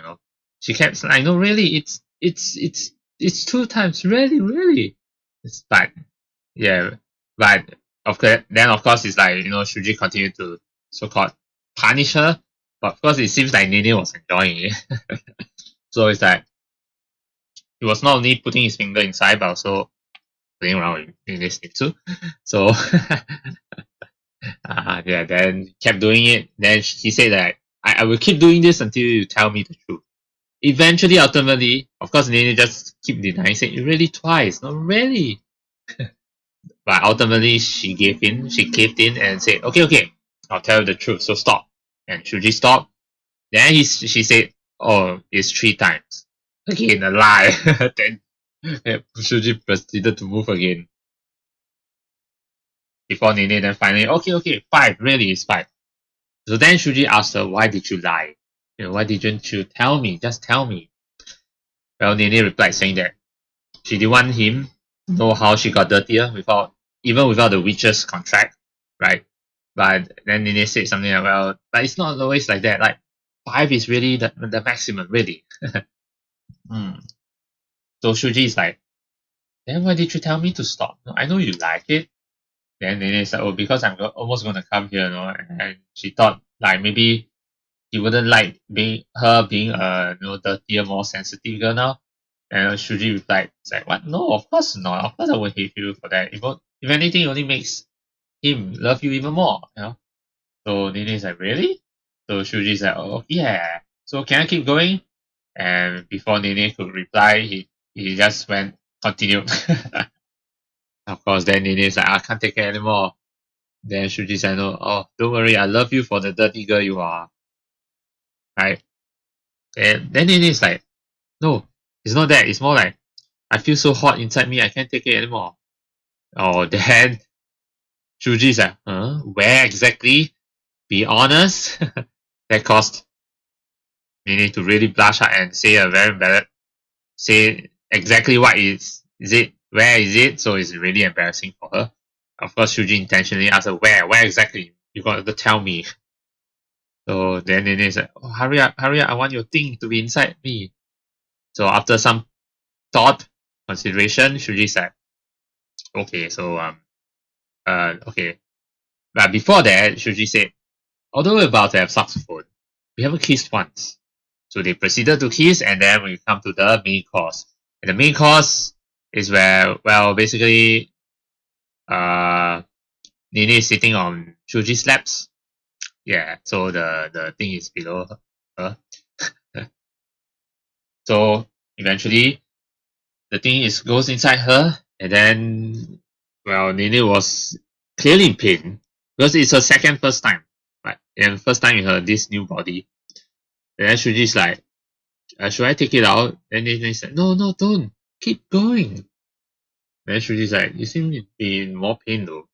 She kept saying, "No, really, it's 2 times, really." But yeah, but of course it's like Shuji continued to so-called punish her, but of course it seems like Nene was enjoying it. So it's like he was not only putting his finger inside but also playing around with this thing too. So then kept doing it. Then he said that I will keep doing this until you tell me the truth. Eventually, ultimately, of course, Nene just keep denying, saying, "You really twice, not really." But ultimately, she gave in. She caved in and said, "Okay, I'll tell you the truth. So stop." And Shuji stopped. Then she said, "Oh, it's 3 times." Again, a lie. Then Shuji proceeded to move again. Before Nene then finally, okay, 5. Really, it's 5. So then Shuji asked her, "Why did you lie? Why didn't you tell me? Just tell me." Well, Nene replied saying that she didn't want him to know how she got dirtier even without the witch's contract, right? But then Nene said something like, "Well, but it's not always like that. Like 5 is really the maximum, really." So Shuji is like, "Then why did you tell me to stop? I know you like it." Then Nene said, "Oh, because I'm almost gonna come here, And she thought like maybe he wouldn't like being a dirtier, more sensitive girl now. And Shuji replied, "It's like, what? No, of course not. Of course I would hate you for that. If anything, it only makes him love you even more, So Nene is like, really? So Shuji is like, "Oh yeah. So can I keep going?" And before Nene could reply, he just continued. Of course, then Nene is like, "I can't take it anymore." Then Shuji said, "No, oh, don't worry, I love you for the dirty girl you are." Right? And then Nene is like, "No, it's not that. It's more like, I feel so hot inside me, I can't take it anymore." Oh, then Shuji is like, "Huh? Where exactly? Be honest." That caused Nene to really blush out and say exactly what is it, where is it? So it's really embarrassing for her. Of course, Shuji intentionally asked her, where exactly? You got to tell me. So then Nene is like, "Oh, hurry up, I want your thing to be inside me." So after some thought, consideration, Shuji said, "Okay, so okay." But before that, Shuji said, "Although we're about to have saxophone, we haven't kissed once." So they proceeded to kiss, and then we come to the main course. And the main course is where, well, basically, Nene is sitting on Shuji's laps. Yeah, so the thing is below her. So eventually, the thing goes inside her, and then, well, Nene was clearly in pain. Because it's her first time, right? And first time in her this new body. And then Shuji's like, should I take it out? And Nene said, no, don't. Keep going. Then Shuji's like, you seem to be in more pain though.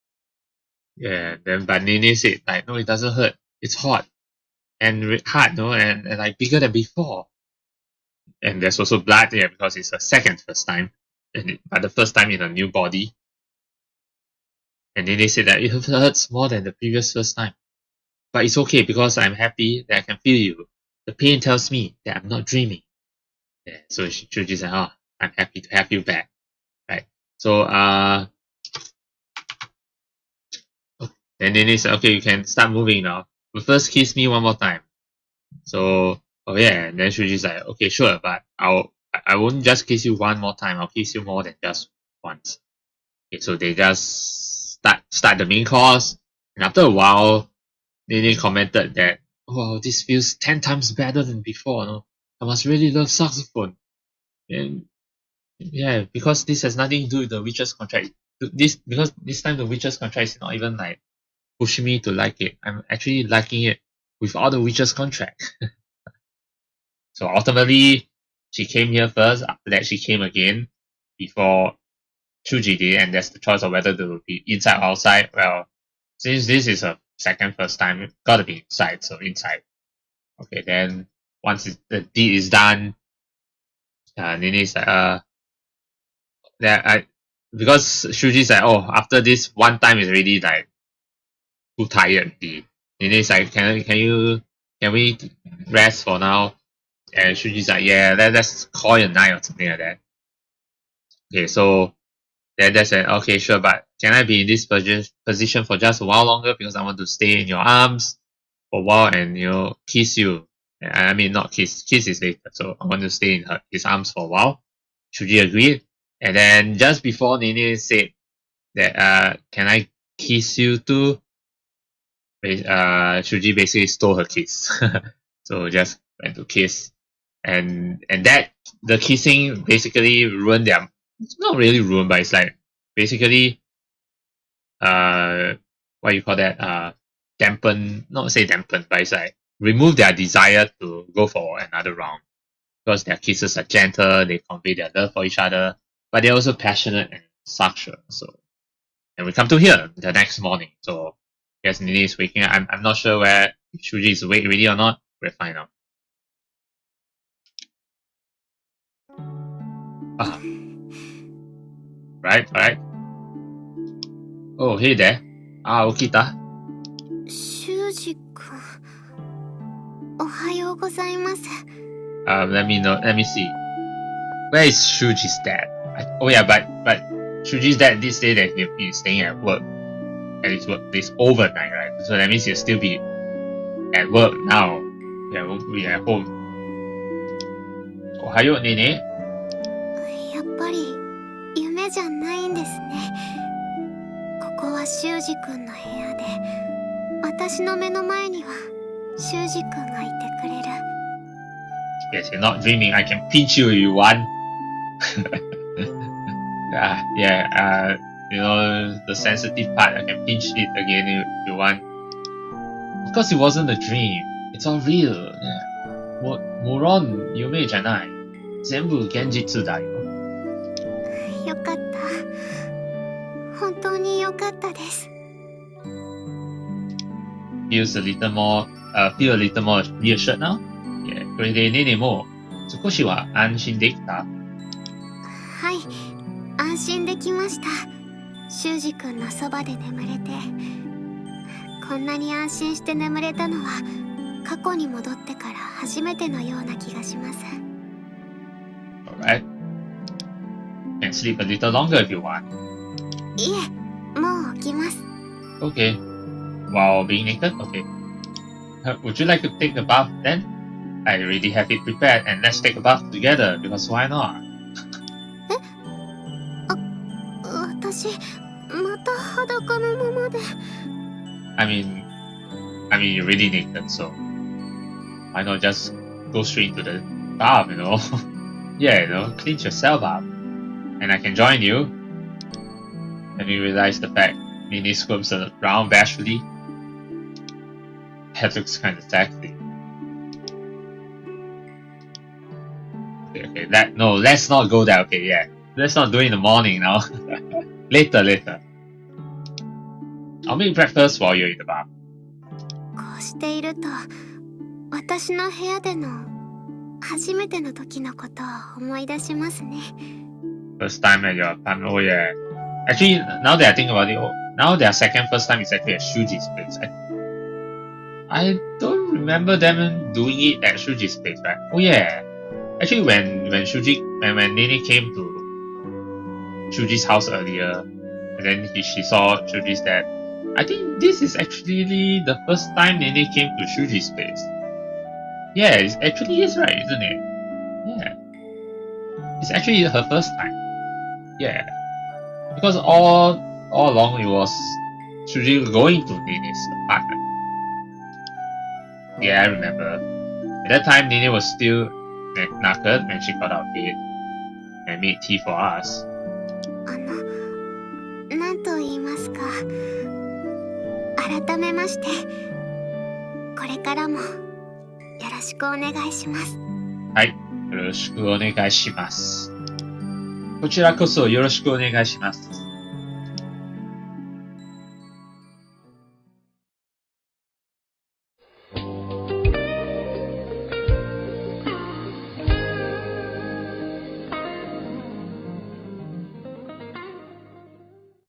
Yeah, then but Nene said like, no, it doesn't hurt. It's hot and hard, no, and like bigger than before. And there's also blood there because it's her first time, but the first time in a new body. And Nene said that it hurts more than the previous first time, but it's okay because I'm happy that I can feel you. The pain tells me that I'm not dreaming. Yeah, so Shuji said, oh, I'm happy to have you back, right? So then Nene said, okay, you can start moving now. But first kiss me one more time. So, oh yeah, and then Shuji's like, okay, sure, but I won't just kiss you one more time. I'll kiss you more than just once. Okay, so they just start the main course, and after a while, Nene commented that, oh, this feels 10 times better than before. No, I must really love saxophone. And yeah, because this has nothing to do with the witch's contract. Because this time the witch's contract is not even like pushing me to like it. I'm actually liking it without the witch's contract. So ultimately, she came here first. After that, she came again before Shuji did, and there's the choice of whether to be inside or outside. Well, since this is her first time, it's gotta be inside, so inside. Okay, then once the deed is done, Nene's like, because Shuji's like, oh, after this one time is already like too tired. Nene's like, can we rest for now? And Shuji's like, yeah, let's call it a night or something like that. Okay, so then they said, okay, sure, but can I be in this position for just a while longer because I want to stay in your arms for a while and, kiss you. I mean, not kiss is later, so I want to stay in his arms for a while. Shuji agreed. And then just before Nene said that, can I kiss you too? Shuji basically stole her kiss. So just went to kiss. And that, the kissing basically ruined their, it's not really ruined, but it's like, basically, what you call that, dampen, not say dampen, but it's like, remove their desire to go for another round. Because their kisses are gentle, they convey their love for each other, but they're also passionate and sexual. So, and we come to here the next morning. So, yes, Nene is waking up. I'm not sure where Shuji is awake already or not. We'll find out. Right. Oh, hey there. Okita. 修二くん、おはようございます。Let me see. Where is Shuji's dad? Oh yeah, but Shuji's dad did say that he'll be staying at work. And his work is overnight, right? So that means he'll still be at work now. Yeah, we'll be at home. Ohayo, Nene. やっぱり夢じゃないんですね。ここは修二くんの部屋で、私の目の前には修二くんがいてくれる。Yes, you're not dreaming. I can pinch you if you want. The sensitive part, I can pinch it again if you want. Of course, it wasn't a dream. It's all real. Yeah. 無論夢じゃない。全部現実だよ。よかった。本当によかったです。Feel a little more reassured now? Yeah, これでネネも少しは安心できた？はい、安心できました。修二くんのそばで眠れて、こんなに安心して眠れたのは過去に戻ってから初めてのような気がします。Alright. Can sleep a little longer if you want. いえ、もう起きます。Okay. While being naked? Okay. Would you like to take a bath then? I already have it prepared and let's take a bath together because why not? 私、また裸のままで。I mean, you're really naked, so why not just go straight to the bath, Yeah, clean yourself up. And I can join you. And you realize the fact Nene squirms around bashfully. That looks kind of sexy. Okay, no, let's not go there. Okay, yeah. Let's not do it in the morning now. later. I'll make breakfast while you're in the bath. こうしていると私の部屋での初めての時のことを思い出しますね。 First time at your apartment. Oh yeah. Actually, now that I think about it, now their second first time is actually at Shuji's place. I don't remember them doing it at Shuji's place, right? Oh yeah. Actually, when Nene came to Shuji's house earlier, and then she saw Shuji's dad, I think this is actually the first time Nene came to Shuji's place. Yeah, it actually is, right, isn't it? Yeah. It's actually her first time. Yeah. Because all along it was Shuji going to Nene's apartment. Yeah, I remember. At that time, Nene was still knackered when she got out of bed and made tea for us. なんと言いますか。改めまして、これからもよろしくお願いします。はい、よろしくお願いします。こちらこそよろしくお願いします。